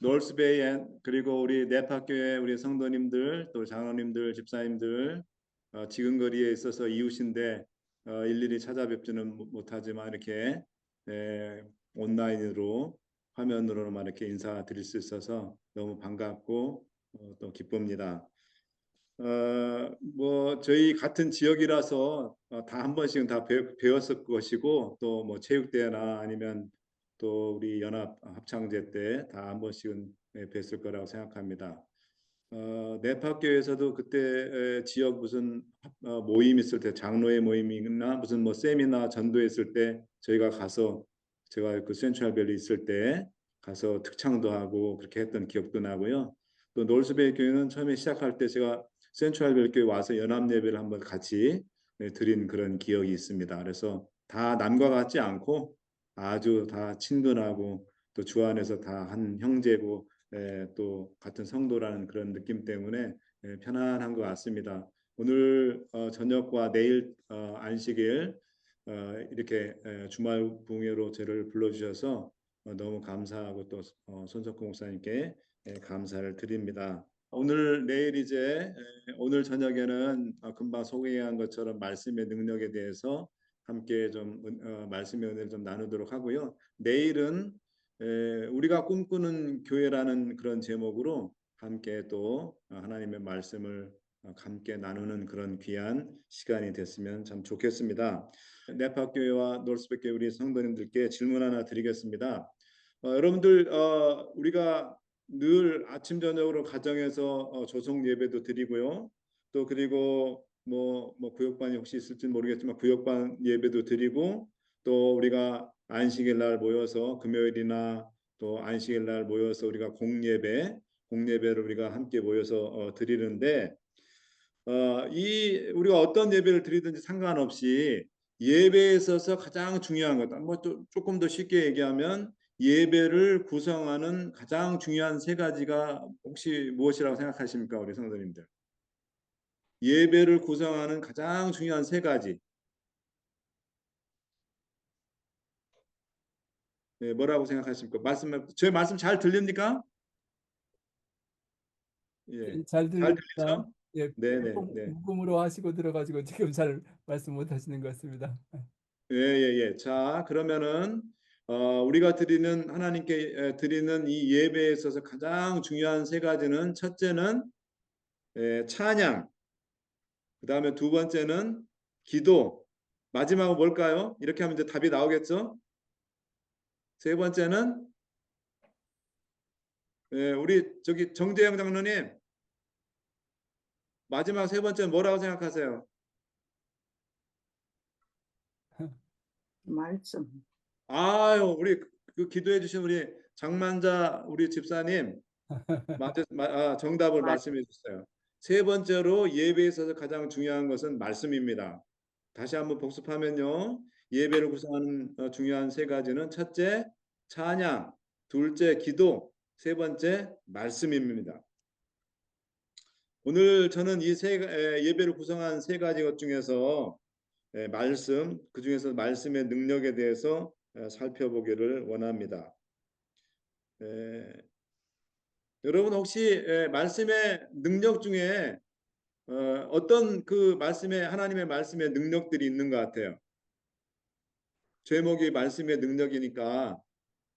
노스베이 그리고 우리 네파교회 우리 성도님들 또 장로님들 집사님들 지근거리에 있어서 이웃인데 일일이 찾아뵙지는 못하지만 이렇게 온라인으로 화면으로만 이렇게 인사드릴 수 있어서 너무 반갑고 또 기쁩니다. 뭐 저희 같은 지역이라서 다 한 번씩은 다 배웠을 것이고 또 뭐 체육대회나 아니면 또 우리 연합 합창제 때 다 한 번씩은 뵀을 거라고 생각합니다. 네파교에서도 그때 지역 무슨 모임 있을 때 장로의 모임이나 무슨 뭐 세미나 전도 있을 때 저희가 가서 제가 그 센트럴밸리 있을 때 가서 특창도 하고 그렇게 했던 기억도 나고요. 또 노스베이 교회는 처음에 시작할 때 제가 센트럴밸리 교회 와서 연합 예배를 한번 같이 드린 그런 기억이 있습니다. 그래서 다 남과 같지 않고 아주 다 친근하고 또 주 안에서 다 한 형제고 또 같은 성도라는 그런 느낌 때문에 편안한 것 같습니다. 오늘 저녁과 내일 안식일 이렇게 주말 부흥회로 저를 불러주셔서 너무 감사하고 또 손석구 목사님께 감사를 드립니다. 오늘 내일 이제 오늘 저녁에는 금방 소개한 것처럼 말씀의 능력에 대해서 함께 좀 말씀의 은혜를 좀 나누도록 하고요. 내일은 우리가 꿈꾸는 교회라는 그런 제목으로 함께 또 하나님의 말씀을 함께 나누는 그런 귀한 시간이 됐으면 참 좋겠습니다. 네파교회와 노스백교회 우리 성도님들께 질문 하나 드리겠습니다. 여러분들 우리가 늘 아침 저녁으로 가정에서 조성 예배도 드리고요. 또 그리고 뭐 구역반이 혹시 있을지 모르겠지만 구역반 예배도 드리고 또 우리가 안식일 날 모여서 금요일이나 또 안식일 날 모여서 우리가 공예배를 우리가 함께 모여서 드리는데 이 우리가 어떤 예배를 드리든지 상관없이 예배에 있어서 가장 중요한 것, 뭐 조금 더 쉽게 얘기하면 예배를 구성하는 가장 중요한 세 가지가 혹시 무엇이라고 생각하십니까, 우리 성도님들? 예배를 구성하는 가장 중요한 세 가지. 네, 뭐라고 생각하십니까? 제 말씀 잘 들립니까? 예, 예, 잘 잘 들립니다. 들리죠? 예, 네, 네, 조금 네. 묶음으로 하시고 들어가지고 지금 잘 말씀 못 하시는 것 같습니다. 예, 예, 예. 자, 그러면은 우리가 드리는 하나님께 드리는 이 예배에 있어서 가장 중요한 세 가지는 첫째는 찬양, 그다음에 두 번째는 기도, 마지막은 뭘까요? 이렇게 하면 이제 답이 나오겠죠? 세 번째는 우리 저기 정재영 장로님 마지막 세 번째는 뭐라고 생각하세요? 말씀. 아유, 우리 그 기도해 주신 우리 장만자 우리 집사님 정답을 말, 말씀해 주세요. 세 번째로 예배에 있어서 가장 중요한 것은 말씀입니다. 다시 한번 복습하면요. 예배를 구성하는 중요한 세 가지는 첫째, 찬양, 둘째, 기도, 세 번째, 말씀입니다. 오늘 저는 이 예배를 구성한 세 가지 것 중에서 그 중에서 말씀의 능력에 대해서 살펴보기를 원합니다. 여러분 혹시 말씀의 능력 중에 어떤 그 하나님의 말씀의 능력들이 있는 것 같아요. 제목이 말씀의 능력이니까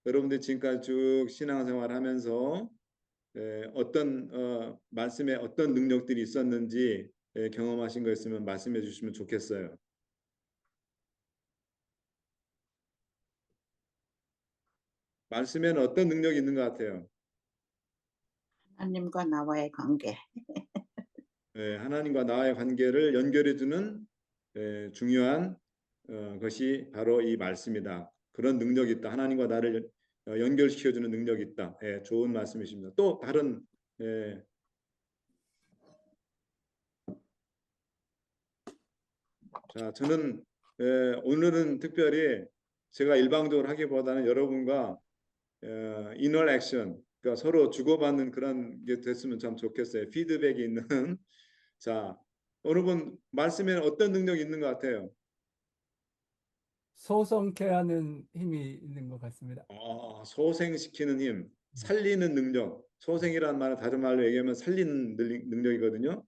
여러분들 지금까지 쭉 신앙생활 하면서 어떤 말씀에 어떤 능력들이 있었는지 경험하신 거 있으면 말씀해 주시면 좋겠어요. 말씀에는 어떤 능력이 있는 것 같아요. 하나님과 나와의 관계. 하나님과 나의 관계를 연결해 주는 중요한 것이 바로 이 말씀이다. 그런 능력이 있다. 하나님과 나를 연결시켜 주는 능력이 있다. 좋은 말씀이십니다. 또 다른 자, 저는 오늘은 특별히 제가 일방적으로 하기보다는 여러분과 이너 액션, 그러니까 서로 주고받는 그런 게 됐으면 참 좋겠어요. 피드백이 있는. 자, 여러분 말씀에 어떤 능력이 있는 것 같아요? 소성케 하는 힘이 있는 것 같습니다. 소생시키는 힘. 살리는 능력. 소생이라는 말은 다른 말로 얘기하면 살리는 능력이거든요.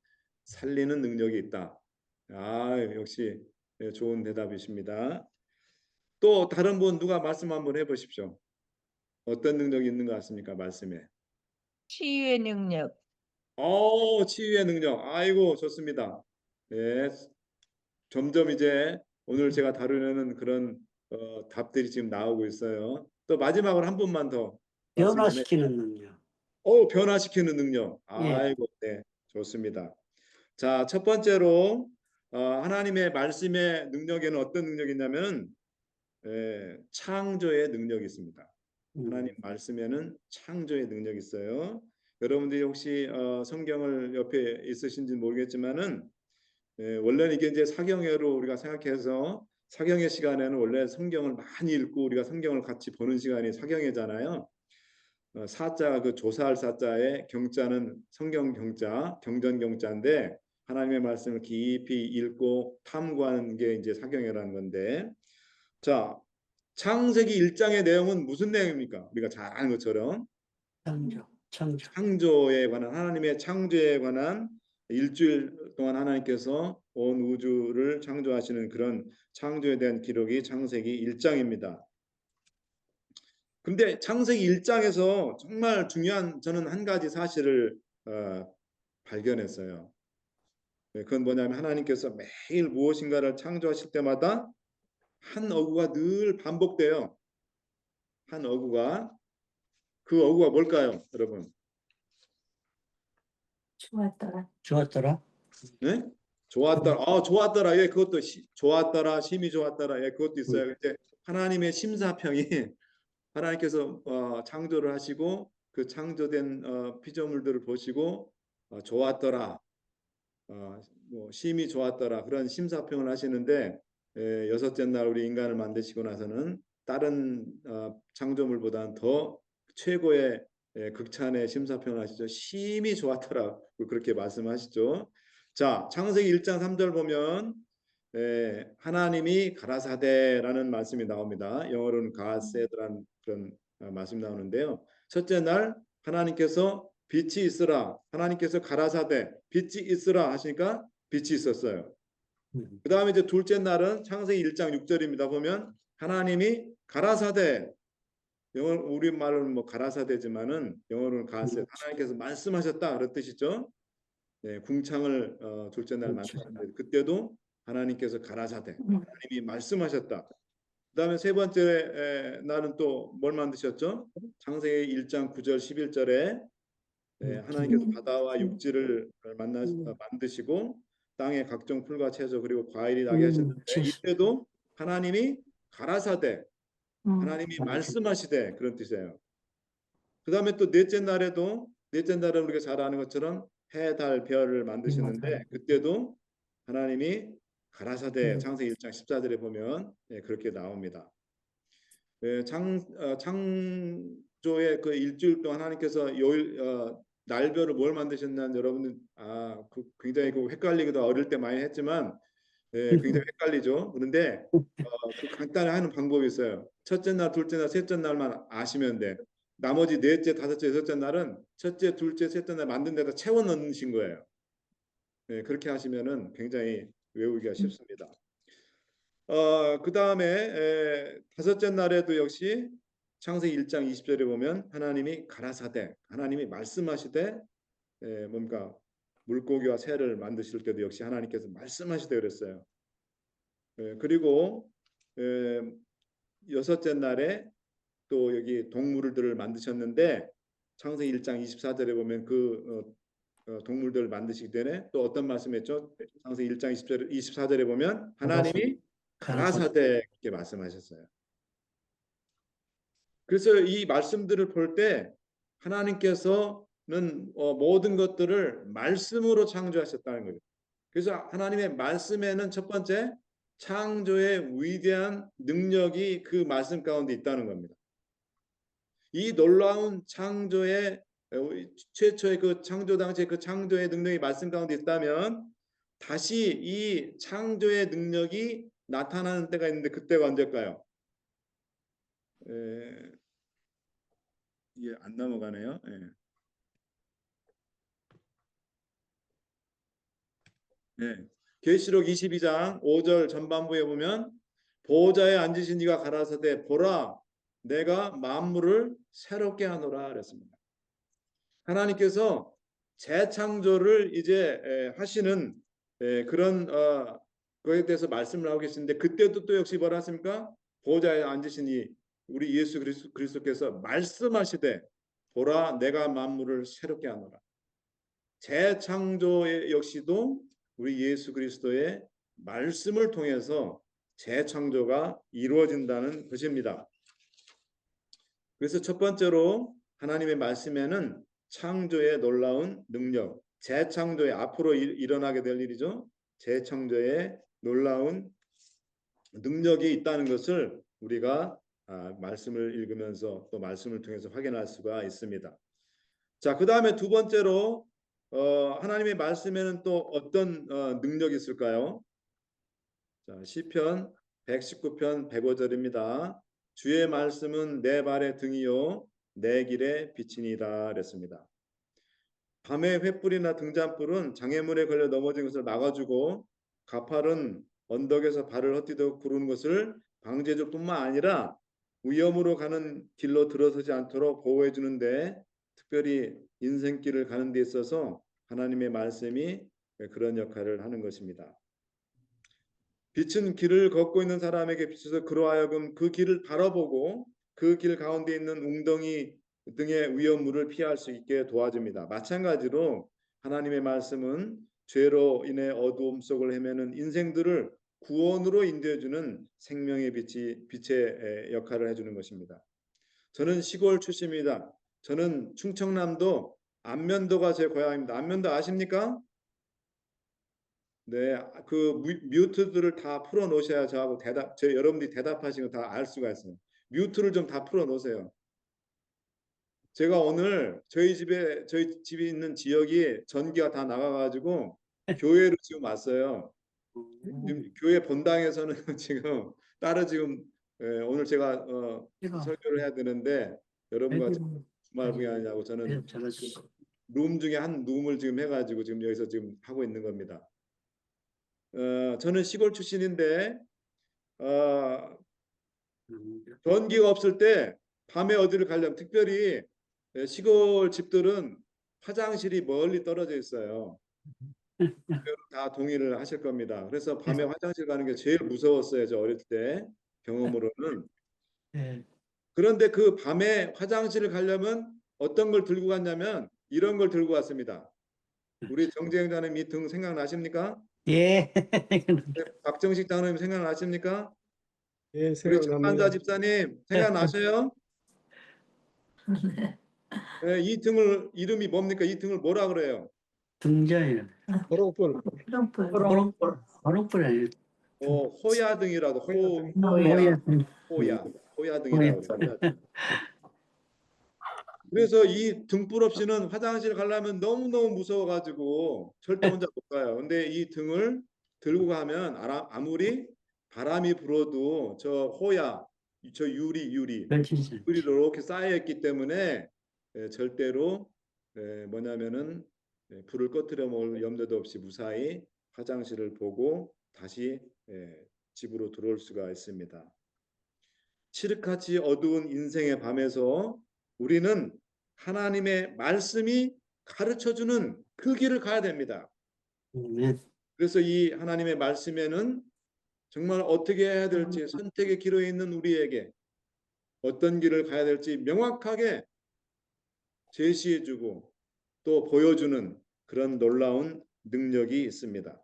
살리는 능력이 있다. 아, 역시 좋은 대답이십니다. 또 다른 분 누가 말씀 한번 해보십시오. 어떤 능력이 있는 것 같습니까? 말씀에. 치유의 능력. 치유의 능력. 아이고, 좋습니다. 네, 점점 이제 오늘 제가 다루려는 그런 답들이 지금 나오고 있어요. 또 마지막으로 한 분만 더 말씀 좀 해. 변화시키는 능력. 변화시키는 능력. 예. 아이고, 네, 좋습니다. 자, 첫 번째로 하나님의 말씀의 능력에는 어떤 능력이 있냐면 창조의 능력이 있습니다. 하나님 말씀에는 창조의 능력이 있어요. 여러분들이 혹시 성경을 옆에 있으신지 모르겠지만은 원래는 이게 이제 사경회로 우리가 생각해서 사경회 시간에는 원래 성경을 많이 읽고 우리가 성경을 같이 보는 시간이 사경회잖아요. 사자 그 조사할 사자의 경자는 성경 경자, 경전 경자인데 하나님의 말씀을 깊이 읽고 탐구하는 게 이제 사경회라는 건데 자, 창세기 1장의 내용은 무슨 내용입니까? 우리가 잘 아는 것처럼 창조에 관한 하나님의 창조에 관한 일주일 동안 하나님께서 온 우주를 창조하시는 그런 창조에 대한 기록이 창세기 1장입니다. 근데 창세기 1장에서 정말 중요한 저는 한 가지 사실을 발견했어요. 그건 뭐냐면 하나님께서 매일 무엇인가를 창조하실 때마다 한 어구가 늘 반복돼요. 한 어구가. 그 어구가 뭘까요, 여러분? 좋았더라. 네? 좋았더라. 좋았더라. 예, 그것도 좋았더라. 심히 좋았더라. 예, 그것도 있어요. 이제 하나님의 심사평이 하나님께서 창조를 하시고 그 창조된 피조물들을 보시고 좋았더라. 뭐 심히 좋았더라. 그런 심사평을 하시는데 여섯째 날 우리 인간을 만드시고 나서는 다른 창조물보다는 더 최고의 극찬의 심사평을 하시죠. 심히 좋았더라. 그렇게 말씀하시죠. 자, 창세기 1장 3절 보면 하나님이 가라사대라는 말씀이 나옵니다. 영어로는 가세드라는 그런 말씀이 나오는데요. 첫째 날 하나님께서 빛이 있으라. 하나님께서 가라사대 빛이 있으라 하시니까 빛이 있었어요. 그 다음에 이제 둘째 날은 창세기 1장 6절입니다. 보면 하나님이 가라사대 영어 우리말로는 뭐 가라사대지만은 영어로는 가세 하나님께서 말씀하셨다 그런 뜻이죠. 네, 궁창을 둘째 날 만드셨는데 그때도 하나님께서 가라사대 하나님이 말씀하셨다. 그다음에 세 번째 날은 또 뭘 만드셨죠? 창세기 1장 9절 11절에 하나님께서 바다와 육지를 만드시고 땅에 각종 풀과 채소 그리고 과일이 나게 하셨는데 이때도 하나님이 가라사대 하나님이 말씀하시되 그런 뜻이에요. 그 다음에 또 넷째 날에도 넷째 날은 우리가 잘 아는 것처럼 해, 달, 별을 만드시는데 그때도 하나님이 가라사대 창세기 1장 14절에 보면 그렇게 나옵니다. 창조의 그 일주일 동안 하나님께서 요일 날별을 뭘 만드셨냐는 여러분들 굉장히 그 헷갈리기도 어릴 때 많이 했지만 굉장히 헷갈리죠. 그런데 그 간단히 하는 방법이 있어요. 첫째 날, 둘째 날, 셋째 날만 아시면 돼. 나머지 넷째, 다섯째, 여섯째 날은 첫째, 둘째, 셋째 날 만든 데다 채워 넣으신 거예요. 그렇게 하시면은 굉장히 외우기가 쉽습니다. 그 다음에 다섯째 날에도 역시 창세기 1장 20절에 보면 하나님이 가라사대, 하나님이 말씀하시되 뭔가 물고기와 새를 만드실 때도 역시 하나님께서 말씀하시되 그랬어요. 그리고 여섯째 날에 또 여기 동물들을 만드셨는데 창세기 1장 24절에 보면 그 동물들을 만드시기 전에 또 어떤 말씀했죠? 창세기 1장 24절에 보면 하나님이 가라사대 이렇게 말씀하셨어요. 그래서 이 말씀들을 볼 때 하나님께서는 모든 것들을 말씀으로 창조하셨다는 거죠. 그래서 하나님의 말씀에는 첫 번째 창조의 위대한 능력이 그 말씀 가운데 있다는 겁니다. 이 놀라운 창조의 최초의 그 창조 당시의 그 창조의 능력이 말씀 가운데 있다면 다시 이 창조의 능력이 나타나는 때가 있는데 그때가 언제일까요? 이게 안 넘어가네요. 예. 네. 계시록 22장 5절 전반부에 보면 보호자에 앉으신 이가 가라사대 보라 내가 만물을 새롭게 하노라 그랬습니다. 하나님께서 재창조를 이제 하시는 그런 거에 대해서 말씀을 하고 계시는데 그때도 또 역시 뭐라 했습니까? 보호자에 앉으신 이 우리 예수 그리스도께서 말씀하시되 보라 내가 만물을 새롭게 하노라. 재창조 역시도 우리 예수 그리스도의 말씀을 통해서 재창조가 이루어진다는 것입니다. 그래서 첫 번째로 하나님의 말씀에는 창조의 놀라운 능력, 재창조의 앞으로 일어나게 될 일이죠. 재창조의 놀라운 능력이 있다는 것을 우리가 말씀을 읽으면서 또 말씀을 통해서 확인할 수가 있습니다. 자, 그 다음에 두 번째로 하나님의 말씀에는 또 어떤 능력이 있을까요? 자, 시편 119편 105절입니다. 주의 말씀은 내 발의 등이요 내 길의 빛이니이다 그랬습니다. 밤에 횃불이나 등잔불은 장애물에 걸려 넘어진 것을 막아주고 가팔은 언덕에서 발을 헛디뎌 구르는 것을 방지해줄 뿐만 아니라 위험으로 가는 길로 들어서지 않도록 보호해 주는데 특별히 인생길을 가는 데 있어서 하나님의 말씀이 그런 역할을 하는 것입니다. 빛은 길을 걷고 있는 사람에게 비춰서 그로 하여금 그 길을 바라보고 그 길 가운데 있는 웅덩이 등의 위험물을 피할 수 있게 도와줍니다. 마찬가지로 하나님의 말씀은 죄로 인해 어두움 속을 헤매는 인생들을 구원으로 인도해주는 생명의 빛의 역할을 해주는 것입니다. 저는 시골 출신입니다. 저는 충청남도 안면도가 제 고향입니다. 안면도 아십니까? 네, 그 뮤트들을 다 풀어 놓으셔야 저하고 여러분들이 대답하시는 거 다 알 수가 있어요. 뮤트를 좀 다 풀어 놓으세요. 제가 오늘 저희 집이 있는 지역이 전기가 다 나가가지고 교회로 지금 왔어요. 지금 교회 본당에서는 지금 따로 지금 오늘 제가 설교를 해야 되는데 여러분과 주말 부에 하냐고 저는 룸 중에 한 룸을 지금 해가지고 지금 여기서 지금 하고 있는 겁니다. 저는 시골 출신인데 전기가 없을 때 밤에 어디를 가려면 특별히 시골 집들은 화장실이 멀리 떨어져 있어요. 다 동의를 하실 겁니다. 그래서 밤에 화장실 가는 게 제일 무서웠어요. 저 어릴 때 경험으로는. 그런데 그 밤에 화장실을 가려면 어떤 걸 들고 갔냐면 이런 걸 들고 왔습니다. 우리 정재영자님 이 등 생각나십니까? 예. 박정식 장로님 생각나십니까? 예, 우리 생각납니다. 천만자 집사님 생각나셔요? 네, 이 등을 이름이 뭡니까? 이 등을 뭐라 그래요? 등자예요. 호롱불. 호롱불 아니에요. 호야 등이라도 호야. 호야 등이라고 그래요. 그래서 이 등불 없이는 화장실 가려면 너무너무 무서워가지고 절대 혼자 못 가요. 근데 이 등을 들고 가면 아무리 바람이 불어도 저 호야, 저 유리로 이렇게 쌓여있기 때문에 절대로 뭐냐면은 불을 꺼뜨려 먹을 염려도 없이 무사히 화장실을 보고 다시 집으로 들어올 수가 있습니다. 칠흑같이 어두운 인생의 밤에서 우리는 하나님의 말씀이 가르쳐주는 그 길을 가야 됩니다. 그래서 이 하나님의 말씀에는 정말 어떻게 해야 될지 선택의 기로에 있는 우리에게 어떤 길을 가야 될지 명확하게 제시해주고 또 보여주는 그런 놀라운 능력이 있습니다.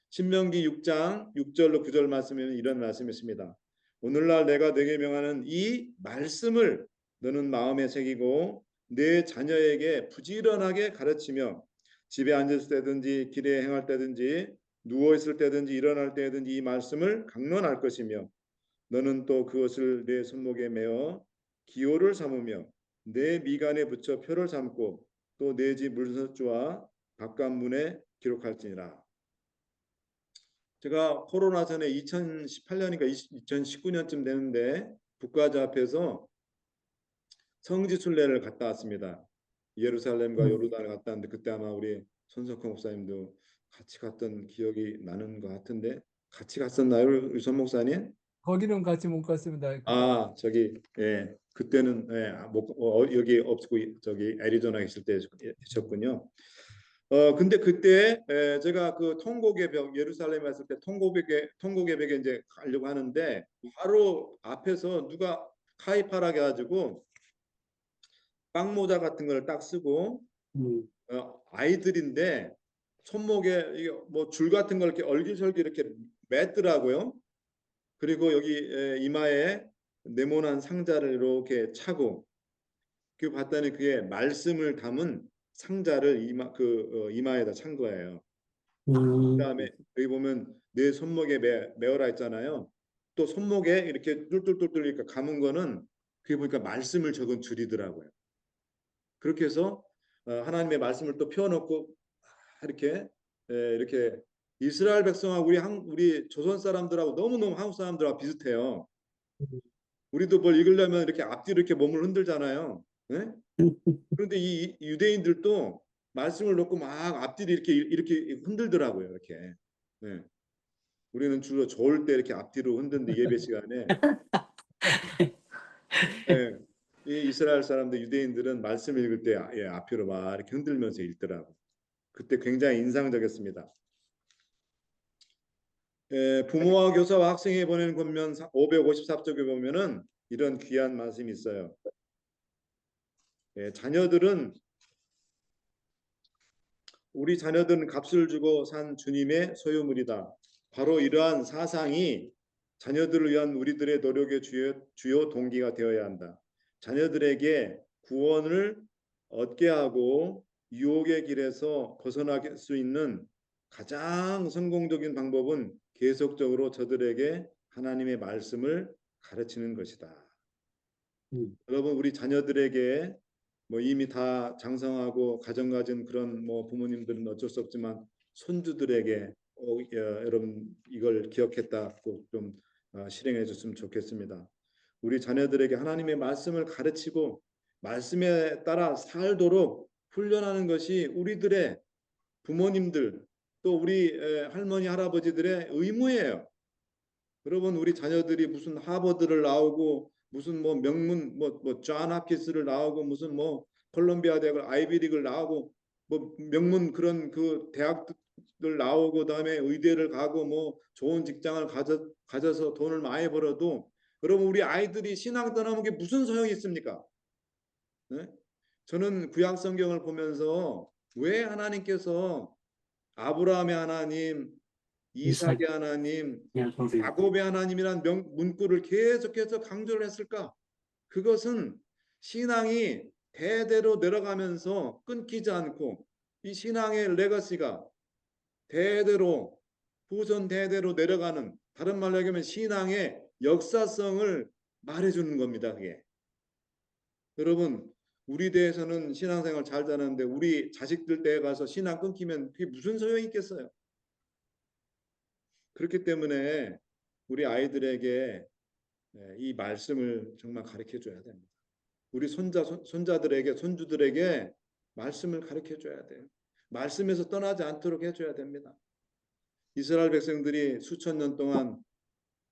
신명기 6장 6절로 9절 말씀에는 이런 말씀이 있습니다. 오늘날 내가 네게 명하는 이 말씀을 너는 마음에 새기고 내 자녀에게 부지런하게 가르치며 집에 앉을 때든지 길에 행할 때든지 누워 있을 때든지 일어날 때든지 이 말씀을 강론할 것이며 너는 또 그것을 내 손목에 메어 기호를 삼으며 내 미간에 붙여 표를 삼고 또 내 집 문서주와 바깥문에 기록할지니라. 제가 코로나 전에 2018년이니까 2019년쯤 되는데 국가자 앞에서 성지 순례를 갔다 왔습니다. 예루살렘과 요르단을 갔다 왔는데 그때 아마 우리 손석호 목사님도 같이 갔던 기억이 나는 것 같은데 같이 갔었나요, 우리 손 목사님? 거기는 같이 못 갔습니다. 아, 저기 예, 그때는 예, 여기 없고 저기 애리조나 계실 때 계셨군요. 근데 그때 제가 그 통곡의 벽 예루살렘에 왔을 때 통곡의 벽에 이제 가려고 하는데 바로 앞에서 누가 카이파라게 가지고 빵모자 같은 걸 딱 쓰고 아이들인데 손목에 뭐 줄 같은 걸 이렇게 얼기설기 이렇게 맸더라고요. 그리고 여기 이마에 네모난 상자를 이렇게 차고 그 봤더니 그게 말씀을 담은 상자를 이마에다 찬 거예요. 그다음에 여기 보면 내 손목에 메어라 했잖아요. 또 손목에 이렇게 뚫뚫뚫뚫 이렇게 감은 거는 그게 보니까 말씀을 적은 줄이더라고요. 그렇게 해서 하나님의 말씀을 또 펴놓고 이렇게 이렇게 이스라엘 백성하고 우리 조선 사람들하고 너무너무 한국 사람들하고 비슷해요. 우리도 뭘 읽으려면 이렇게 앞뒤로 이렇게 몸을 흔들잖아요. 네? 그런데 이 유대인들도 말씀을 놓고 막 앞뒤로 이렇게 흔들더라고요. 이렇게. 네. 우리는 주로 좋을 때 이렇게 앞뒤로 흔드는데 예배 시간에 네. 이 이스라엘 사람들 유대인들은 말씀 읽을 때 앞뒤로 막 이렇게 흔들면서 읽더라고. 그때 굉장히 인상적이었습니다. 부모와 교사와 학생이 보내는 권면 554쪽에 보면은 이런 귀한 말씀이 있어요. 우리 자녀들은 값을 주고 산 주님의 소유물이다. 바로 이러한 사상이 자녀들을 위한 우리들의 노력의 주요 동기가 되어야 한다. 자녀들에게 구원을 얻게 하고 유혹의 길에서 벗어날 수 있는 가장 성공적인 방법은 계속적으로 저들에게 하나님의 말씀을 가르치는 것이다. 여러분 우리 자녀들에게 뭐 이미 다 장성하고 가정 가진 그런 뭐 부모님들은 어쩔 수 없지만 손주들에게 여러분 이걸 기억했다고 좀 실행해 줬으면 좋겠습니다. 우리 자녀들에게 하나님의 말씀을 가르치고 말씀에 따라 살도록 훈련하는 것이 우리들의 부모님들 또 우리 할머니 할아버지들의 의무예요. 여러분 우리 자녀들이 무슨 하버드를 나오고 무슨 뭐 명문 존 홉킨스를 나오고 무슨 뭐 콜롬비아 대학을 아이비리그를 나오고 뭐 명문 그런 그 대학들 나오고 그다음에 의대를 가고 뭐 좋은 직장을 가져서 돈을 많이 벌어도 여러분 우리 아이들이 신앙 떠나면 게 무슨 소용이 있습니까? 네? 저는 구약 성경을 보면서 왜 하나님께서 아브라함의 하나님, 이삭의 하나님, 야곱의 하나님이란 문구를 계속해서 강조를 했을까? 그것은 신앙이 대대로 내려가면서 끊기지 않고 이 신앙의 레거시가 대대로 후손 대대로 내려가는 다른 말로 얘기하면 신앙의 역사성을 말해주는 겁니다. 그게. 여러분 우리 대에서는 신앙생활 잘 자는데 우리 자식들 때에 가서 신앙 끊기면 그게 무슨 소용이 있겠어요? 그렇기 때문에 우리 아이들에게 이 말씀을 정말 가르쳐 줘야 됩니다. 우리 손자들에게 손주들에게 말씀을 가르쳐 줘야 돼요. 말씀에서 떠나지 않도록 해줘야 됩니다. 이스라엘 백성들이 수천 년 동안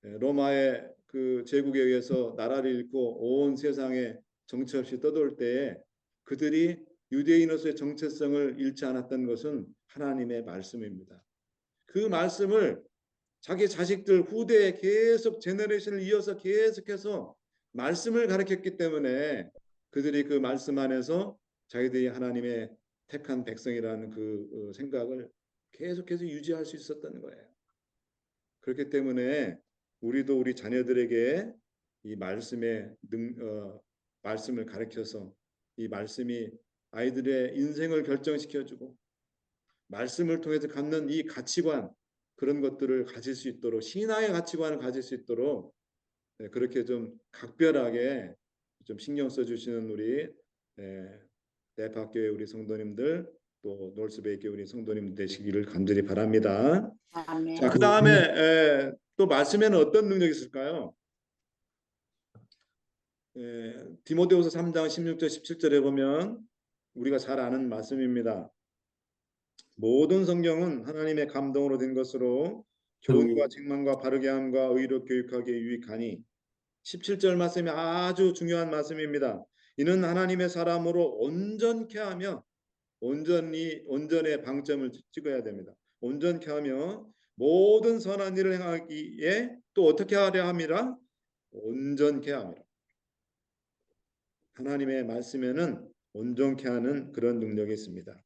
로마의 그 제국에 의해서 나라를 잃고 온 세상에 정체 없이 떠돌 때에 그들이 유대인으로서의 정체성을 잃지 않았던 것은 하나님의 말씀입니다. 그 말씀을 자기 자식들 후대에 계속 제너레이션을 이어서 계속해서 말씀을 가르쳤기 때문에 그들이 그 말씀 안에서 자기들이 하나님의 택한 백성이라는 그 생각을 계속해서 유지할 수 있었던 거예요. 그렇기 때문에 우리도 우리 자녀들에게 이 말씀을 가르쳐서 이 말씀이 아이들의 인생을 결정시켜주고 말씀을 통해서 갖는 이 가치관 그런 것들을 가질 수 있도록 신앙의 가치관을 가질 수 있도록 그렇게 좀 각별하게 좀 신경 써주시는 우리 대학교의 우리 성도님들 또 놀스베이교회 우리 성도님들 되시기를 간절히 바랍니다. 아멘. 자, 그 다음에 또 말씀에는 어떤 능력이 있을까요? 디모데후서 3장 16절 17절에 보면 우리가 잘 아는 말씀입니다. 모든 성경은 하나님의 감동으로 된 것으로 교훈과 책망과 바르게 함과 의로 교육하기에 유익하니 17절 말씀이 아주 중요한 말씀입니다. 이는 하나님의 사람으로 온전케 하며 온전의 방점을 찍어야 됩니다. 온전케 하며 모든 선한 일을 행하기에 또 어떻게 하려 함이라? 온전케 함이라. 하나님의 말씀에는 온전케 하는 그런 능력이 있습니다.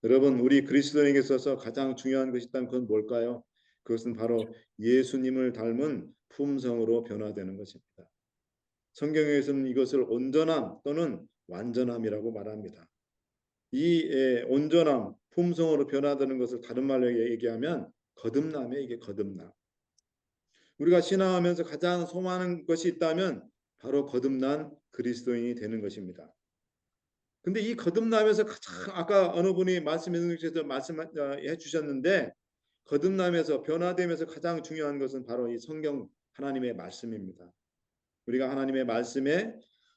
여러분, 우리 그리스도인에게 있어서 가장 중요한 것이 있다면 그건 뭘까요? 그것은 바로 예수님을 닮은 품성으로 변화되는 것입니다. 성경에서는 이것을 온전함 또는 완전함이라고 말합니다. 이 온전함, 품성으로 변화되는 것을 다른 말로 얘기하면 거듭남이에요. 이게 거듭남. 우리가 신앙하면서 가장 소망하는 것이 있다면 바로 거듭난 그리스도인이 되는 것입니다. 근데 이 거듭남에서 가장 아까 어느 분이 말씀해 주셨는데 거듭남에서 변화되면서 가장 중요한 것은 바로 이 성경 하나님의 말씀입니다. 우리가 하나님의 말씀에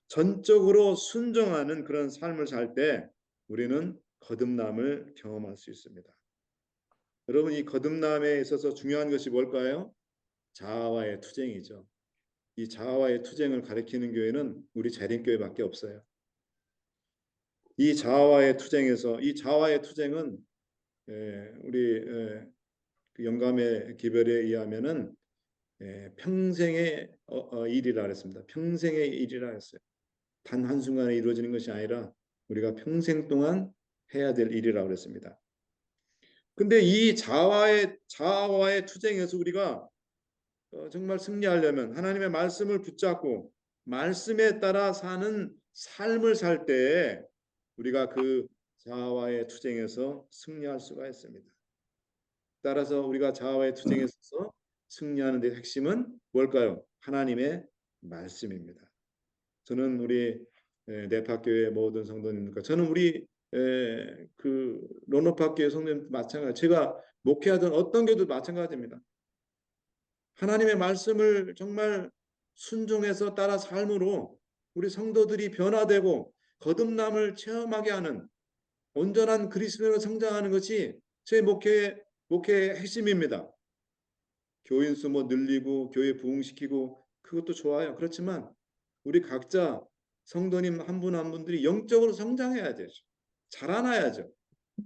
전적으로 순종하는 그런 삶을 살 때 우리는 거듭남을 경험할 수 있습니다. 여러분, 이 거듭남에 있어서 중요한 것이 뭘까요? 자아와의 투쟁이죠. 이 자아와의 투쟁을 가리키는 교회는 우리 재림교회밖에 없어요. 이 자아와의 투쟁에서 이 자아와의 투쟁은 우리 그 영감의 기별에 의하면은 평생의 일이라 그랬습니다. 평생의 일이라 했어요. 단 한순간에 이루어지는 것이 아니라 우리가 평생 동안 해야 될 일이라고 그랬습니다. 근데 이 자아와의 투쟁에서 우리가 정말 승리하려면 하나님의 말씀을 붙잡고 말씀에 따라 사는 삶을 살 때 우리가 그 자아와의 투쟁에서 승리할 수가 있습니다. 따라서 우리가 자아와의 투쟁에서 승리하는 데 핵심은 뭘까요? 하나님의 말씀입니다. 저는 우리 네파교회 모든 성도님들과 저는 우리 그 론호파교회 성도님 마찬가지. 제가 목회하던 어떤 교회도 마찬가지입니다. 하나님의 말씀을 정말 순종해서 따라 삶으로 우리 성도들이 변화되고 거듭남을 체험하게 하는 온전한 그리스도인으로 성장하는 것이 제 목회의 핵심입니다. 교인 수 늘리고 교회 부흥시키고 그것도 좋아요. 그렇지만 우리 각자 성도님 한 분 한 분들이 영적으로 성장해야 되죠. 자라나야죠.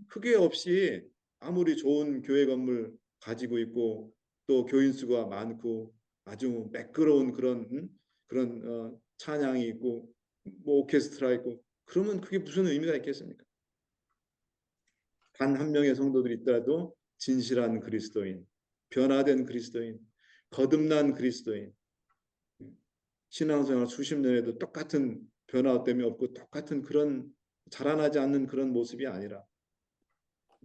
흑의 없이 아무리 좋은 교회 건물 가지고 있고 또 교인 수가 많고 아주 매끄러운 그런 찬양이 있고 뭐 오케스트라 있고 그러면 그게 무슨 의미가 있겠습니까? 단 한 명의 성도들이 있더라도 진실한 그리스도인, 변화된 그리스도인, 거듭난 그리스도인, 신앙생활 수십 년에도 똑같은 변화됨이 없고 똑같은 그런 자라나지 않는 그런 모습이 아니라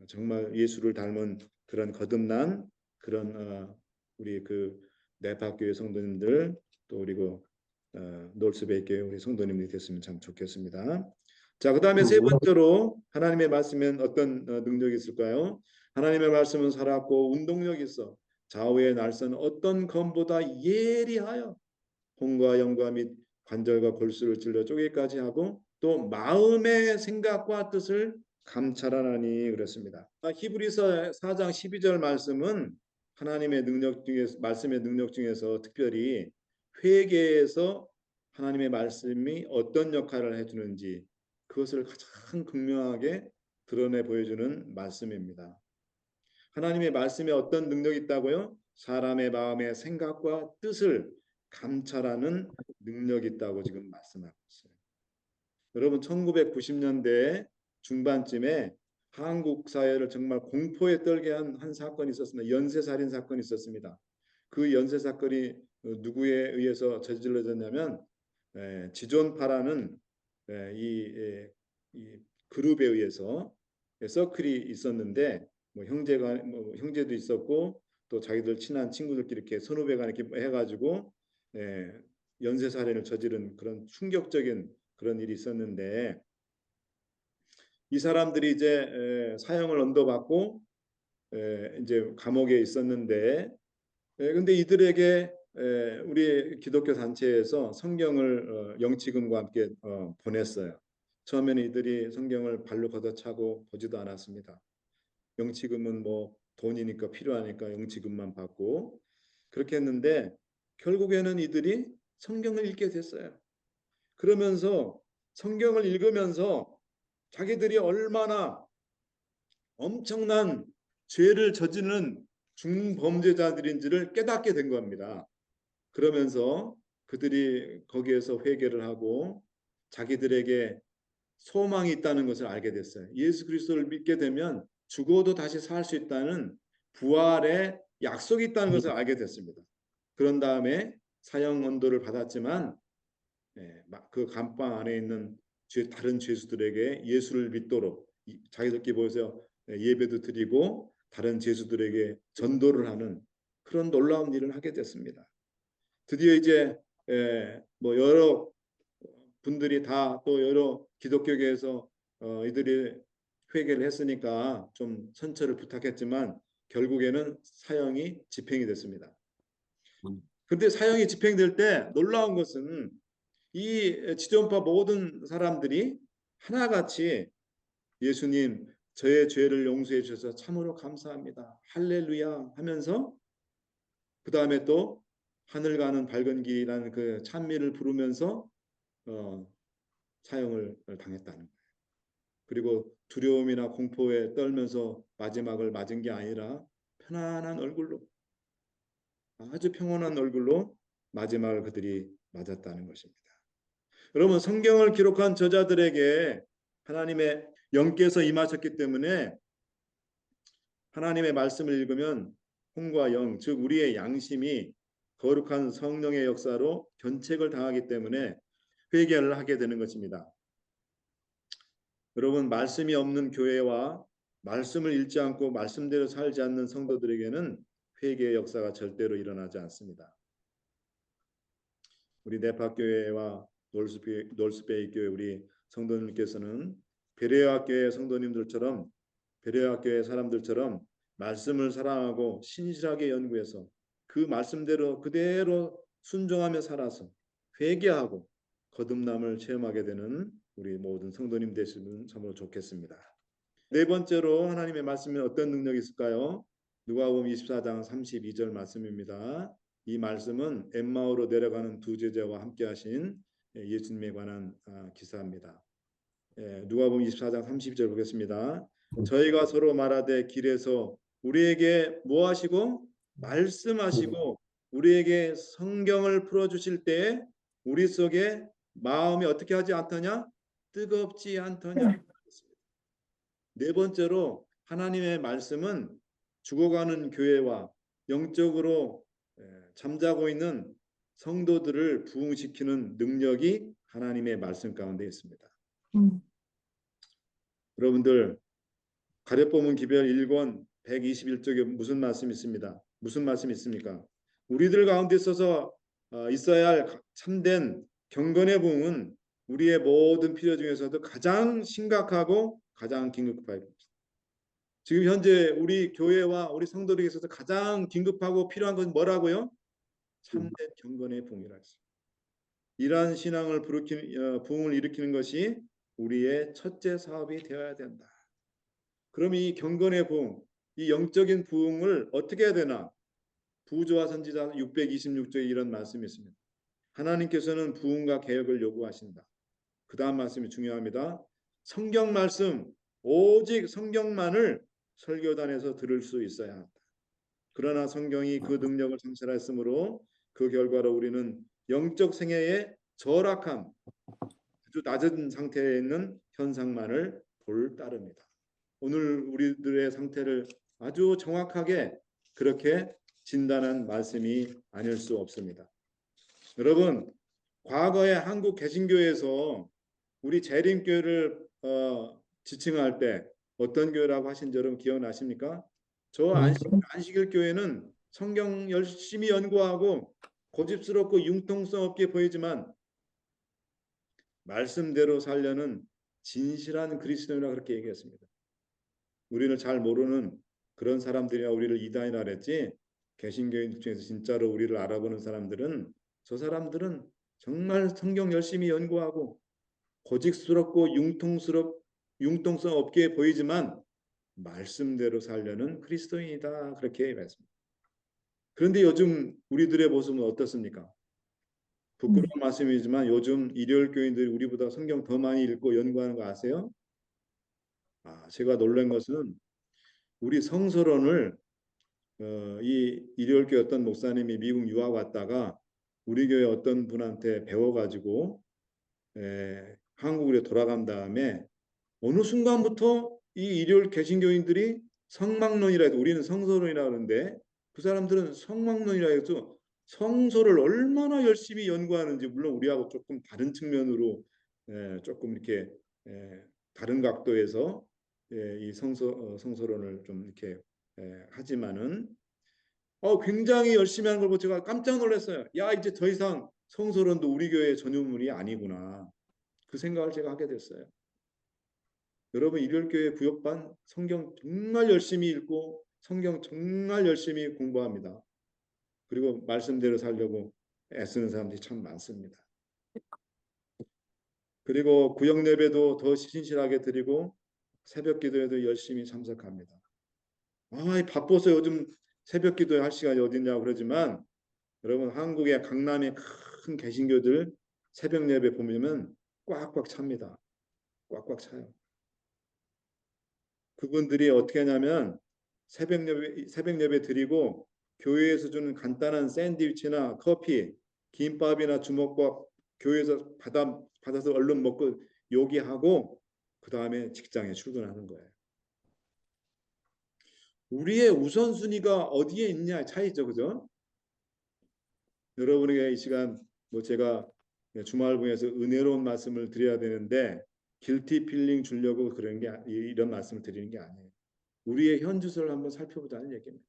정말 예수를 닮은 그런 거듭난 그런 우리 그 네파교회 성도님들 또 그리고 놀스베이 교회 우리 성도님들이 됐으면 참 좋겠습니다. 자, 그다음에 세 번째로 하나님의 말씀엔 어떤 능력이 있을까요? 하나님의 말씀은 살았고 운동력이 있어 좌우의 날선 어떤 검보다 예리하여 혼과 영과 및 관절과 골수를 찔러 쪼개기까지 하고 또 마음의 생각과 뜻을 감찰하나니 그랬습니다. 히브리서 4장 12절 말씀은 하나님의 능력 중에서 말씀의 능력 중에서 특별히 회개에서 하나님의 말씀이 어떤 역할을 해주는지 그것을 가장 극명하게 드러내 보여주는 말씀입니다. 하나님의 말씀에 어떤 능력이 있다고요? 사람의 마음의 생각과 뜻을 감찰하는 능력이 있다고 지금 말씀하고 있어요. 여러분 1990년대 중반쯤에 한국 사회를 정말 공포에 떨게 한 사건이 있었습니다. 연쇄살인 사건이 있었습니다. 그 연쇄 사건이 누구에 의해서 저질러졌냐면 지존파라는 이 그룹에 의해서 서클이 있었는데 뭐 형제도 있었고 또 자기들 친한 친구들끼리 이렇게 선후배가 이렇게 해가지고 연쇄살인을 저지른 그런 충격적인 그런 일이 있었는데 이 사람들이 이제 사형을 언도받고 이제 감옥에 있었는데 근데 이들에게 우리 기독교 단체에서 성경을 영치금과 함께 보냈어요. 처음에는 이들이 성경을 발로 걷어차고 보지도 않았습니다. 영치금은 뭐 돈이니까 필요하니까 영치금만 받고 그렇게 했는데 결국에는 이들이 성경을 읽게 됐어요. 그러면서 성경을 읽으면서 자기들이 얼마나 엄청난 죄를 저지르는 중범죄자들인지를 깨닫게 된 겁니다. 그러면서 그들이 거기에서 회개를 하고 자기들에게 소망이 있다는 것을 알게 됐어요. 예수 그리스도를 믿게 되면 죽어도 다시 살 수 있다는 부활의 약속이 있다는 것을 알게 됐습니다. 그런 다음에 사형 언도를 받았지만 그 감방 안에 있는 다른 죄수들에게 예수를 믿도록 자기들끼리 모여서 예배도 드리고 다른 죄수들에게 전도를 하는 그런 놀라운 일을 하게 됐습니다. 드디어 이제 뭐 여러 분들이 다 또 여러 기독교계에서 이들이 회개를 했으니까 좀 선처를 부탁했지만 결국에는 사형이 집행이 됐습니다. 그런데 사형이 집행될 때 놀라운 것은 이 지존파 모든 사람들이 하나같이 예수님 저의 죄를 용서해 주셔서 참으로 감사합니다. 할렐루야 하면서 그 다음에 또 하늘 가는 밝은 길이라는 그 찬미를 부르면서 사형을 당했다는 거예요. 그리고 두려움이나 공포에 떨면서 마지막을 맞은 게 아니라 편안한 얼굴로 아주 평온한 얼굴로 마지막을 그들이 맞았다는 것입니다. 여러분 성경을 기록한 저자들에게 하나님의 영께서 임하셨기 때문에 하나님의 말씀을 읽으면 혼과 영, 즉 우리의 양심이 거룩한 성령의 역사로 견책을 당하기 때문에 회개를 하게 되는 것입니다. 여러분 말씀이 없는 교회와 말씀을 읽지 않고 말씀대로 살지 않는 성도들에게는 회개의 역사가 절대로 일어나지 않습니다. 우리 네파교회와 놀스베이 교회 우리 성도님께서는 베레아 교회 성도님들처럼 베레아 교회 사람들처럼 말씀을 사랑하고 신실하게 연구해서 그 말씀대로 그대로 순종하며 살아서 회개하고 거듭남을 체험하게 되는 우리 모든 성도님 되시면 참으로 좋겠습니다. 네 번째로 하나님의 말씀에 어떤 능력이 있을까요? 누가복음 24장 32절 말씀입니다. 이 말씀은 엠마오로 내려가는 두 제자와 함께 하신 예수님에 관한 기사입니다. 누가복음 24장 32절 보겠습니다. 저희가 서로 말하되 길에서 우리에게 뭐 하시고 말씀하시고 우리에게 성경을 풀어주실 때에 우리 속에 마음이 어떻게 하지 않더냐? 뜨겁지 않더냐? 네 번째로 하나님의 말씀은 죽어가는 교회와 영적으로 잠자고 있는 성도들을 부흥시키는 능력이 하나님의 말씀 가운데 있습니다. 여러분들 가룟보문 기별 1권 121쪽에 무슨 말씀이 있습니다. 무슨 말씀이 있습니까? 우리들 가운데 있어야 할 참된 경건의 부흥은 우리의 모든 필요 중에서도 가장 심각하고 가장 긴급합니다. 지금 현재 우리 교회와 우리 성도들에게 있어서 가장 긴급하고 필요한 것은 뭐라고요? 참된 경건의 부흥이라 했습니다. 이러한 신앙을 부흥을 일으키는 것이 우리의 첫째 사업이 되어야 된다. 그럼 이 경건의 부흥, 이 영적인 부흥을 어떻게 해야 되나? 부조와 선지자 626조에 이런 말씀이 있습니다. 하나님께서는 부흥과 개혁을 요구하신다. 그 다음 말씀이 중요합니다. 성경 말씀, 오직 성경만을 설교단에서 들을 수 있어야 한다. 그러나 성경이 그 능력을 상실했으므로 그 결과로 우리는 영적 생애의 절약함, 아주 낮은 상태에 있는 현상만을 볼 따릅니다. 오늘 우리들의 상태를 아주 정확하게 그렇게 진단한 말씀이 아닐 수 없습니다. 여러분, 과거에 한국 개신교에서 우리 재림교회를 지칭할 때 어떤 교회라고 하신 지 여러분 기억나십니까? 저 안식일 교회는 성경 열심히 연구하고 고집스럽고 융통성 없게 보이지만 말씀대로 살려는 진실한 그리스도인이라 그렇게 얘기했습니다. 우리를 잘 모르는 그런 사람들이야 우리를 이단이라 그랬지 개신교인 중에서 진짜로 우리를 알아보는 사람들은 저 사람들은 정말 성경 열심히 연구하고 고직스럽고 융통성 없게 보이지만 말씀대로 살려는 그리스도인이다. 그렇게 말씀합니다. 그런데 요즘 우리들의 모습은 어떻습니까? 부끄러운 말씀이지만 요즘 일요일 교인들이 우리보다 성경 더 많이 읽고 연구하는 거 아세요? 제가 놀란 것은 우리 성서론을 이 일요일 교회 어떤 목사님이 미국 유학 왔다가 우리 교회 어떤 분한테 배워가지고 한국으로 돌아간 다음에 어느 순간부터 이 일요일 개신교인들이 성막론이라 해도 우리는 성서론이라 하는데 그 사람들은 성막론이라 해서 성서를 얼마나 열심히 연구하는지 물론 우리하고 조금 다른 측면으로 조금 이렇게 다른 각도에서 이 성서론을 좀 이렇게 하지만은 굉장히 열심히 하는 걸 보고 제가 깜짝 놀랐어요. 야, 이제 더 이상 성서론도 우리 교회 전유물이 아니구나. 그 생각을 제가 하게 됐어요. 여러분 일요일교회 구역반 성경 정말 열심히 읽고 성경 정말 열심히 공부합니다. 그리고 말씀대로 살려고 애쓰는 사람들이 참 많습니다. 그리고 구역 예배도 더 신실하게 드리고 새벽 기도에도 열심히 참석합니다. 바빠서 요즘 새벽 기도에 할 시간이 어딨냐고 그러지만 여러분 한국의 강남의 큰 개신교들 새벽 예배 보면 꽉꽉 찹니다. 꽉꽉 차요. 그분들이 어떻게 하냐면 새벽 예배 드리고 교회에서 주는 간단한 샌드위치나 커피, 김밥이나 주먹밥 교회에서 받아서 얼른 먹고 요기하고 그 다음에 직장에 출근하는 거예요. 우리의 우선순위가 어디에 있냐 차이죠, 그죠? 여러분에게 이 시간 제가 주말봉에서 은혜로운 말씀을 드려야 되는데 길티 필링 주려고 이런 말씀을 드리는 게 아니에요. 우리의 현주소를 한번 살펴보자는 얘기입니다.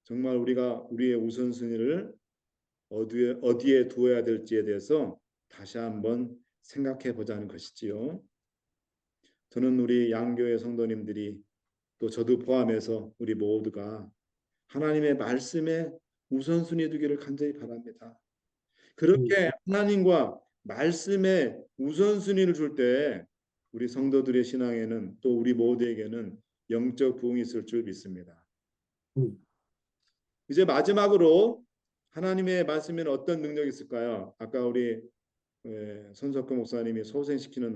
정말 우리가 우리의 우선순위를 어디에 두어야 될지에 대해서 다시 한번 생각해 보자는 것이지요. 저는 우리 양교회 성도님들이 또 저도 포함해서 우리 모두가 하나님의 말씀에 우선순위 두기를 간절히 바랍니다. 그렇게 하나님과 말씀에 우선순위를 줄 때 우리 성도들의 신앙에는 또 우리 모두에게는 영적 부흥이 있을 줄 믿습니다. 이제 마지막으로 하나님의 말씀에는 어떤 능력이 있을까요? 아까 우리 손석구 목사님이 소생시키는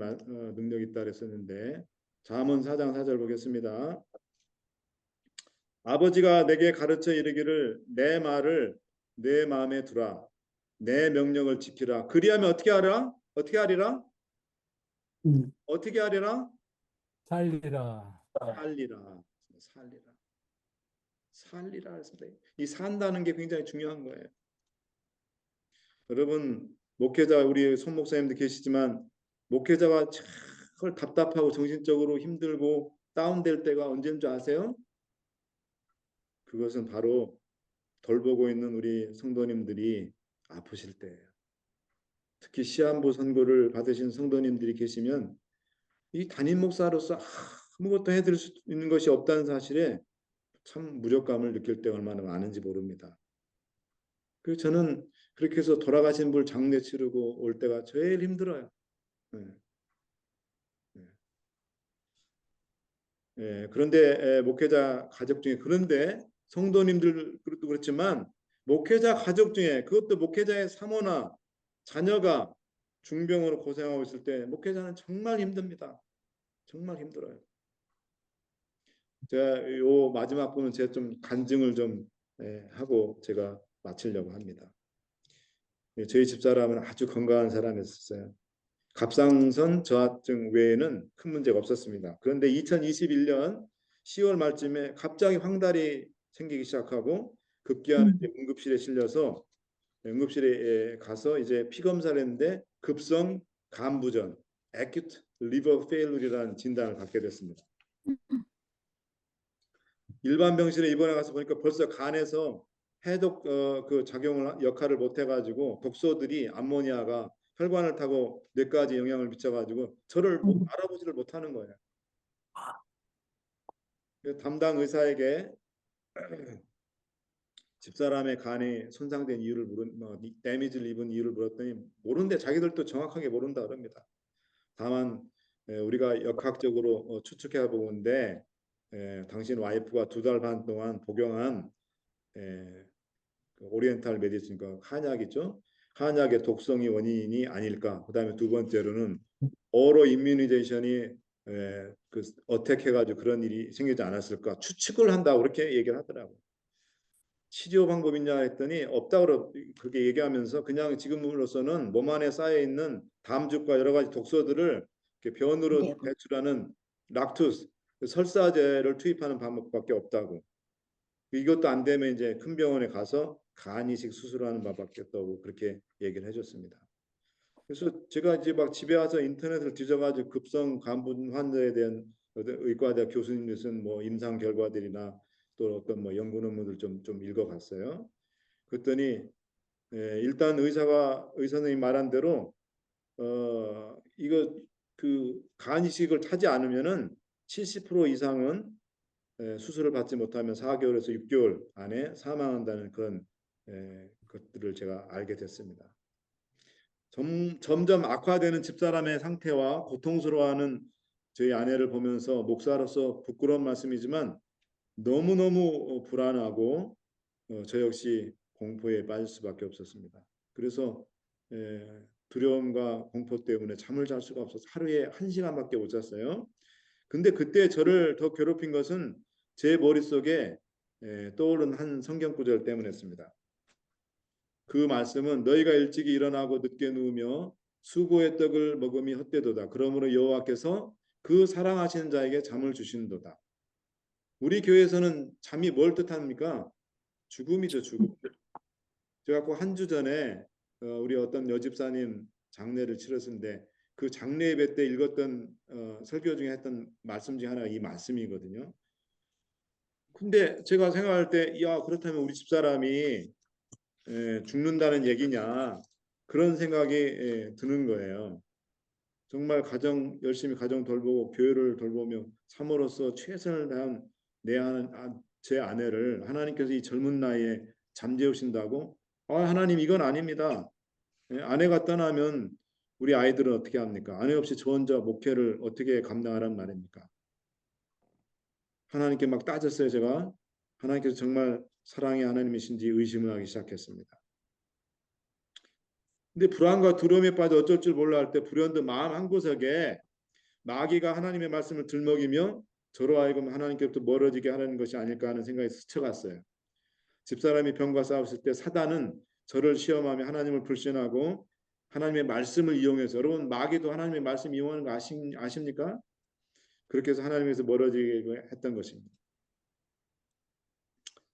능력이 있다 그랬었는데 잠언 4장 4절 보겠습니다. 아버지가 내게 가르쳐 이르기를 내 말을 내 마음에 두라. 내 명령을 지키라. 그리하면 어떻게 하라? 어떻게 하리라? 어떻게 하리라? 살리라. 살리라. 살리라. 살리라 했습니다. 이 산다는 게 굉장히 중요한 거예요. 여러분 목회자 우리 손 목사님도 계시지만 목회자가 참 답답하고 정신적으로 힘들고 다운될 때가 언제인 줄 아세요? 그것은 바로 돌보고 있는 우리 성도님들이 아프실 때예요. 특히 시한부 선고를 받으신 성도님들이 계시면 이 담임 목사로서 아무것도 해드릴 수 있는 것이 없다는 사실에 참 무력감을 느낄 때 얼마나 많은지 모릅니다. 그래서 저는 그렇게 해서 돌아가신 분 장례 치르고 올 때가 제일 힘들어요. 그런데 목회자 가족 중에 그런데 성도님들도 그렇지만 목회자 가족 중에 그것도 목회자의 사모나 자녀가 중병으로 고생하고 있을 때 목회자는 정말 힘듭니다. 정말 힘들어요. 제가 요 마지막 부분 제가 좀 간증을 좀 하고 제가 마치려고 합니다. 저희 집사람은 아주 건강한 사람이었어요. 갑상선 저하증 외에는 큰 문제가 없었습니다. 그런데 2021년 10월 말쯤에 갑자기 황달이 생기기 시작하고 급기야는 응급실에 실려서 응급실에 가서 이제 피 검사를 했는데 급성 간부전 (acute liver failure이라는 진단을 받게 됐습니다. 일반 병실에 입원해 가서 보니까 벌써 간에서 해독 그 역할을 못 해가지고 독소들이 암모니아가 혈관을 타고 뇌까지 영향을 미쳐가지고 저를 알아보지를 못하는 거예요. 담당 의사에게 집사람의 간에 손상된 이유를 데미지를 입은 이유를 물었더니 모르는데 자기들도 정확하게 모른다 그럽니다. 다만 우리가 역학적으로 추측해 보는데 당신 와이프가 2달 반 동안 복용한 그 오리엔탈 메디슨과 한약이죠. 한약의 독성이 원인이 아닐까. 그다음에 두 번째로는 오로 임뮤니제이션이 그 어택해가지고 그런 일이 생기지 않았을까 추측을 한다 그렇게 얘기를 하더라고요. 치료 방법 있냐 했더니 없다고 그렇게 얘기하면서 그냥 지금으로서는 몸 안에 쌓여 있는 담즙과 여러 가지 독소들을 이렇게 변으로 배출하는 락투스 설사제를 투입하는 방법밖에 없다고. 이것도 안 되면 이제 큰 병원에 가서 간 이식 수술하는 방법밖에 없다고 그렇게 얘기를 해줬습니다. 그래서 제가 이제 막 집에 와서 인터넷을 뒤져가지고 급성 간분 환자에 대한 의과대학 교수님들 쓴 뭐 임상 결과들이나 또 어떤 뭐 연구 논문들 좀 읽어봤어요. 그랬더니 일단 의사 선생님 말한 대로 이거 그 간 이식을 하지 않으면은 70% 이상은 수술을 받지 못하면 4개월에서 6개월 안에 사망한다는 그런 것들을 제가 알게 됐습니다. 점점 악화되는 집사람의 상태와 고통스러워하는 저희 아내를 보면서 목사로서 부끄러운 말씀이지만 너무너무 불안하고 저 역시 공포에 빠질 수밖에 없었습니다. 그래서 두려움과 공포 때문에 잠을 잘 수가 없어서 하루에 1시간밖에 못 잤어요. 근데 그때 저를 더 괴롭힌 것은 제 머릿속에 떠오른 한 성경 구절 때문이었습니다. 그 말씀은 너희가 일찍이 일어나고 늦게 누우며 수고의 떡을 먹음이 헛되도다. 그러므로 여호와께서 그 사랑하시는 자에게 잠을 주신도다. 우리 교회에서는 잠이 뭘 뜻합니까? 죽음이죠, 죽음. 제가 꼭 한 주 전에 우리 어떤 여집사님 장례를 치렀는데 그 장례 예배 때 읽었던 설교 중에 했던 말씀 중에 하나가 이 말씀이거든요. 근데 제가 생각할 때, 야, 그렇다면 우리 집사람이 죽는다는 얘기냐 그런 생각이 드는 거예요. 정말 열심히 가정 돌보고 교회를 돌보며 사모로서 최선을 다한 제 아내를 하나님께서 이 젊은 나이에 잠재우신다고? 하나님 이건 아닙니다. 아내가 떠나면 우리 아이들은 어떻게 합니까? 아내 없이 저 혼자 목회를 어떻게 감당하란 말입니까? 하나님께 막 따졌어요, 제가. 하나님께서 정말 사랑의 하나님이신지 의심을 하기 시작했습니다. 근데 불안과 두려움에 빠져 어쩔 줄 몰라 할 때 불현듯 마음 한구석에 마귀가 하나님의 말씀을 들먹이며 저로 하여금 하나님께부터 멀어지게 하는 것이 아닐까 하는 생각이 스쳐갔어요. 집사람이 병과 싸웠을 때 사단은 저를 시험하며 하나님을 불신하고 하나님의 말씀을 이용해서 여러분 마귀도 하나님의 말씀 이용하는 거 아십니까? 그렇게 해서 하나님에서 멀어지게 했던 것입니다.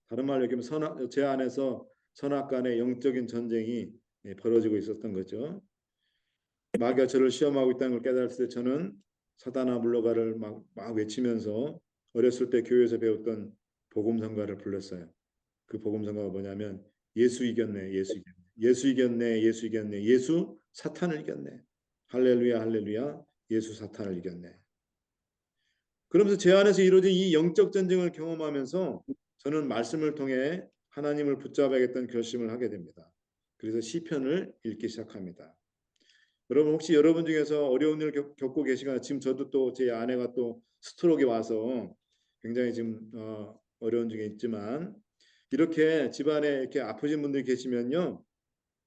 다른 말로 얘기하면 제 안에서 선악간의 영적인 전쟁이 벌어지고 있었던 거죠. 마귀가 저를 시험하고 있다는 걸 깨달았을 때 저는 사단아 물러가를 막 외치면서 어렸을 때 교회에서 배웠던 복음성가를 불렀어요. 그 복음성가가 뭐냐면 예수 이겼네, 예수 이겼네, 예수 이겼네, 예수 이겼네, 예수 사탄을 이겼네, 할렐루야, 할렐루야, 예수 사탄을 이겼네. 그러면서 제 안에서 이루어진 이 영적 전쟁을 경험하면서 저는 말씀을 통해 하나님을 붙잡아야겠다는 결심을 하게 됩니다. 그래서 시편을 읽기 시작합니다. 여러분 혹시 여러분 중에서 어려운 일을 겪고 계시거나 지금 저도 또 제 아내가 또 스트로크에 와서 굉장히 지금 어려운 중에 있지만 이렇게 집안에 이렇게 아프신 분들이 계시면요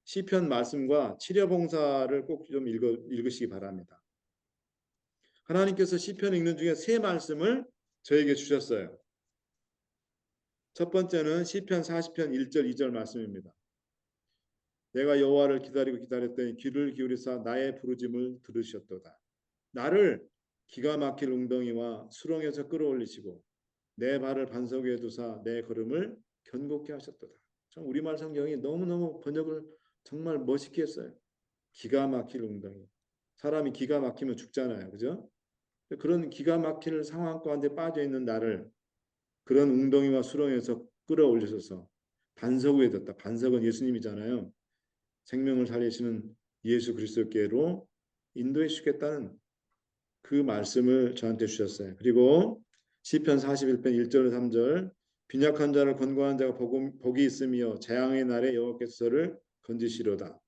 시편 말씀과 치료 봉사를 꼭 좀 읽으시기 바랍니다. 하나님께서 시편 읽는 중에 3말씀을 저에게 주셨어요. 첫 번째는 시편 40편 1절 2절 말씀입니다. 내가 여호와를 기다리고 기다렸더니 귀를 기울이사 나의 부르짐을 들으셨도다. 나를 기가 막힐 웅덩이와 수렁에서 끌어올리시고 내 발을 반석 위에 두사 내 걸음을 견고케 하셨도다. 참 우리말 성경이 너무너무 번역을 정말 멋있게 했어요. 기가 막힐 웅덩이. 사람이 기가 막히면 죽잖아요. 그죠? 그런 기가 막힐 상황 가운데 빠져 있는 나를 그런 웅덩이와 수렁에서 끌어올리셔서 반석 위에 뒀다. 반석은 예수님이잖아요. 생명을 살리시는 예수 그리스도께로 인도해 주시겠다는 그 말씀을 저한테 주셨어요. 그리고 시편 41편 1절 3절 빈약한 자를 권고한 자가 복이 있으며 재앙의 날에 여호와께서 저를 건지시로다.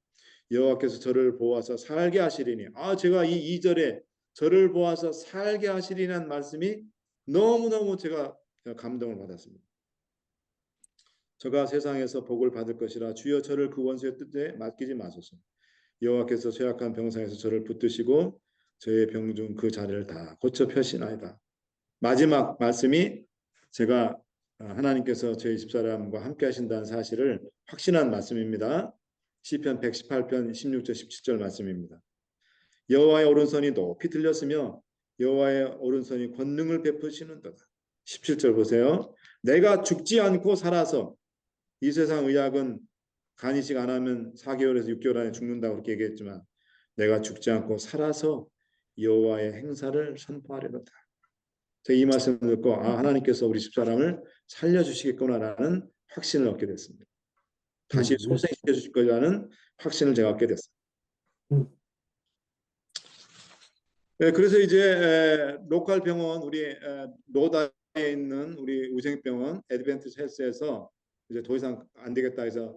여호와께서 저를 보아서 살게 하시리니. 제가 이 2절에 저를 보아서 살게 하시리라는 말씀이 너무너무 제가 감동을 받았습니다. 저가 세상에서 복을 받을 것이라 주여 저를 그 원수의 뜻에 맡기지 마소서. 여호와께서 죄악한 병상에서 저를 붙드시고 저의 병 중 그 자리를 다 고쳐 펴시나이다. 마지막 말씀이 제가 하나님께서 저희 집사람과 함께 하신다는 사실을 확신한 말씀입니다. 시편 118편 16절 17절 말씀입니다. 여호와의 오른손이 높이 들렸으며 여호와의 오른손이 권능을 베푸시는도다. 17절 보세요. 내가 죽지 않고 살아서, 이 세상 의학은 간이식 안 하면 4개월에서 6개월 안에 죽는다고 그렇게 얘기했지만 내가 죽지 않고 살아서 여호와의 행사를 선포하려다. 제가 이 말씀을 듣고 하나님께서 우리 집사람을 살려주시겠구나라는 확신을 얻게 됐습니다. 다시 소생시켜 주실 거라는 확신을 제가 얻게 됐습니다. 네, 그래서 이제 로컬 병원, 우리 노다에 있는 우리 우생병원 애드벤티스 헬스에서 이제 더 이상 안 되겠다 해서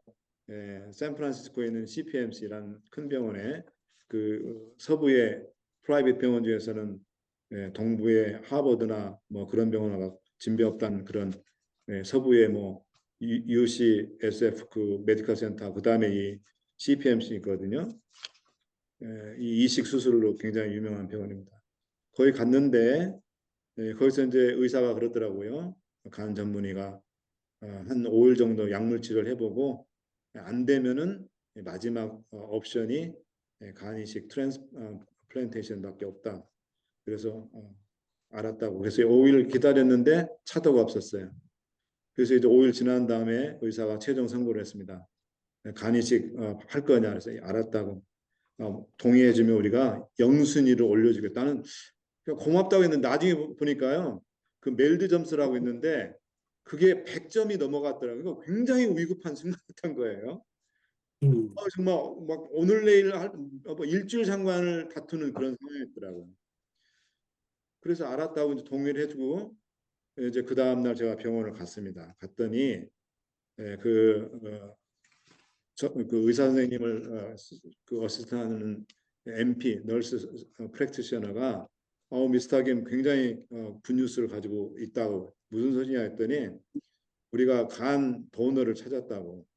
샌프란시스코에 있는 CPMC라는 큰 병원에 그 서부의 프라이빗 병원 중에서는 동부의 하버드나 뭐 그런 병원하고 진배없다는 그런 서부의 뭐 UCSF 그 메디컬 센터, 그 다음에 이 CPMC 있거든요. 이 이식 수술로 굉장히 유명한 병원입니다. 거기 갔는데 거기서 이제 의사가 그러더라고요. 간 전문의가 한 5일 정도 약물 치료를 해보고 안 되면은 마지막 옵션이 간 이식 트랜스플란테이션밖에 없다. 그래서 알았다고. 그래서 5일 기다렸는데 차도가 없었어요. 그래서 이제 5일 지난 다음에 의사가 최종 선고를 했습니다. 간 이식 할 거냐 그래서 알았다고. 동의해주면 우리가 영순위를 올려주겠다는, 고맙다고 했는데 나중에 보니까요, 그 멜드 점수라고 있는데 그게 100점이 넘어갔더라고요. 굉장히 위급한 순간이었던 거예요. 정말 막 오늘 내일 뭐 일주일 상관을 다투는 그런 상황이었더라고요. 그래서 알았다고 이제 동의를 해주고 이제 그 다음 날 제가 병원을 갔습니다. 갔더니 그 의사 선생님을 그 어시스트하는 MP, 널스 프랙티셔너가 미스터 김 굉장히 굿뉴스를 가지고 있다고. 무슨 소리냐 했더니 우리가 간 도너를 찾았다고.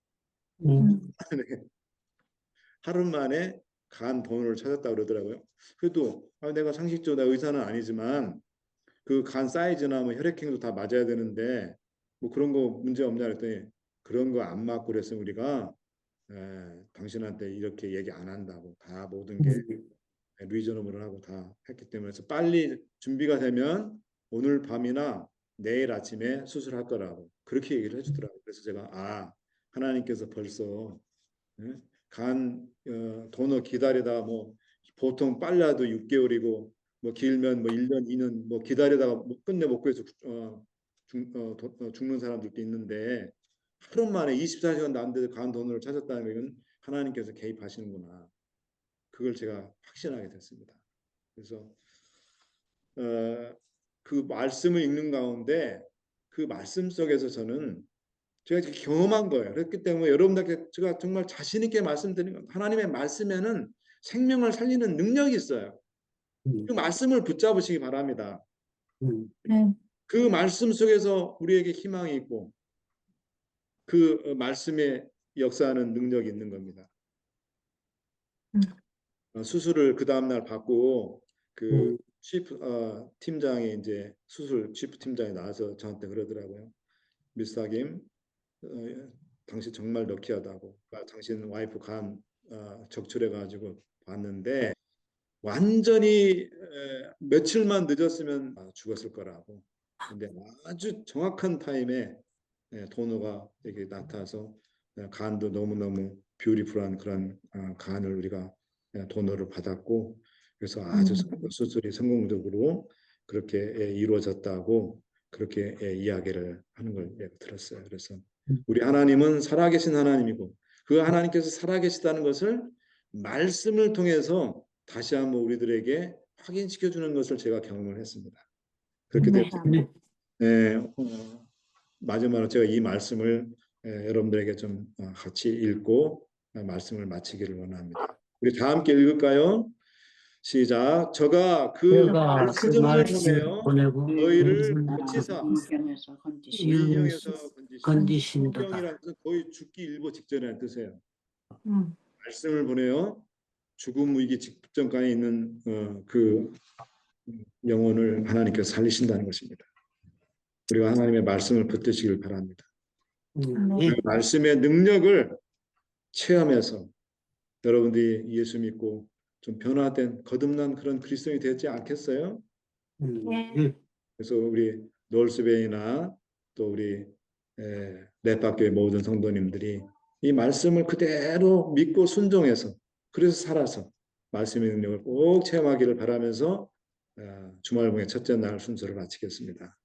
하루 만에 간 도너를 찾았다고 그러더라고요. 그래도 내가 상식적으로 의사는 아니지만 그 간 사이즈나 뭐 혈액형도 다 맞아야 되는데 뭐 그런 거 문제 없냐 그랬더니 그런 거 안 맞고 그래서 우리가 당신한테 이렇게 얘기 안 한다고. 다 모든 게 리저너블을 하고 다 했기 때문에 그래서 빨리 준비가 되면 오늘 밤이나 내일 아침에 수술할 거라고 그렇게 얘기를 해주더라고요. 그래서 제가 하나님께서 벌써 간 도너 기다리다가 뭐 보통 빨라도 6개월이고 뭐 길면 뭐 1년, 2년 뭐 기다리다가 뭐 끝내 못 구해서 죽는 사람들도 있는데 하루 만에 24시간 남는데도 간 도너를 찾았다는 건 하나님께서 개입하시는구나. 그걸 제가 확신하게 됐습니다. 그래서 그 말씀을 읽는 가운데 그 말씀 속에서 저는 제가 경험한 거예요. 그렇기 때문에 여러분들께 제가 정말 자신 있게 말씀드리는 건 하나님의 말씀에는 생명을 살리는 능력이 있어요. 그 말씀을 붙잡으시기 바랍니다. 그 말씀 속에서 우리에게 희망이 있고 그 말씀에 역사하는 능력이 있는 겁니다. 수술을 그 다음날 받고 그 치프 팀장이 이제 수술 치프 팀장이 나와서 저한테 그러더라고요. 미스터 김, 당신 정말 럭키하다고. 당신 와이프 간 적출해가지고 봤는데 완전히 며칠만 늦었으면 죽었을 거라고. 근데 아주 정확한 타임에 도너가 이렇게 나타나서 간도 너무너무 뷰티풀한 그런 간을 우리가 도너를 받았고 그래서 아주 수술이 성공적으로 그렇게 이루어졌다고 그렇게 이야기를 하는 걸 들었어요. 그래서 우리 하나님은 살아계신 하나님이고 그 하나님께서 살아계시다는 것을 말씀을 통해서 다시 한번 우리들에게 확인시켜 주는 것을 제가 경험을 했습니다. 그렇게 됐습니다. 마지막으로 제가 이 말씀을 여러분들에게 좀 같이 읽고 말씀을 마치기를 원합니다. 우리 다 함께 읽을까요? 시작. 저가 그 내가 그 말씀을 말씀을 보내어 보내고 너희를 너희를 고치사 성경에서 건지시 이경에서 건지신도다. 이경이라는 것은 거의 죽기 일보 직전이라는 뜻이에요. 음. 말씀을 보내어 죽음 위기 직전까지 있는 그 영혼을 하나님께서 살리신다는 것입니다. 우리가 하나님의 말씀을 붙드시길 바랍니다. 그 말씀의 능력을 체험해서 여러분들이 예수 믿고 좀 변화된 거듭난 그런 그리스도인이 되지 않겠어요? 그래서 우리 노을스베이나 또 우리 넷박교의 모든 성도님들이 이 말씀을 그대로 믿고 순종해서 그래서 살아서 말씀의 능력을 꼭 체험하기를 바라면서 주말봉의 첫째 날 순서를 마치겠습니다.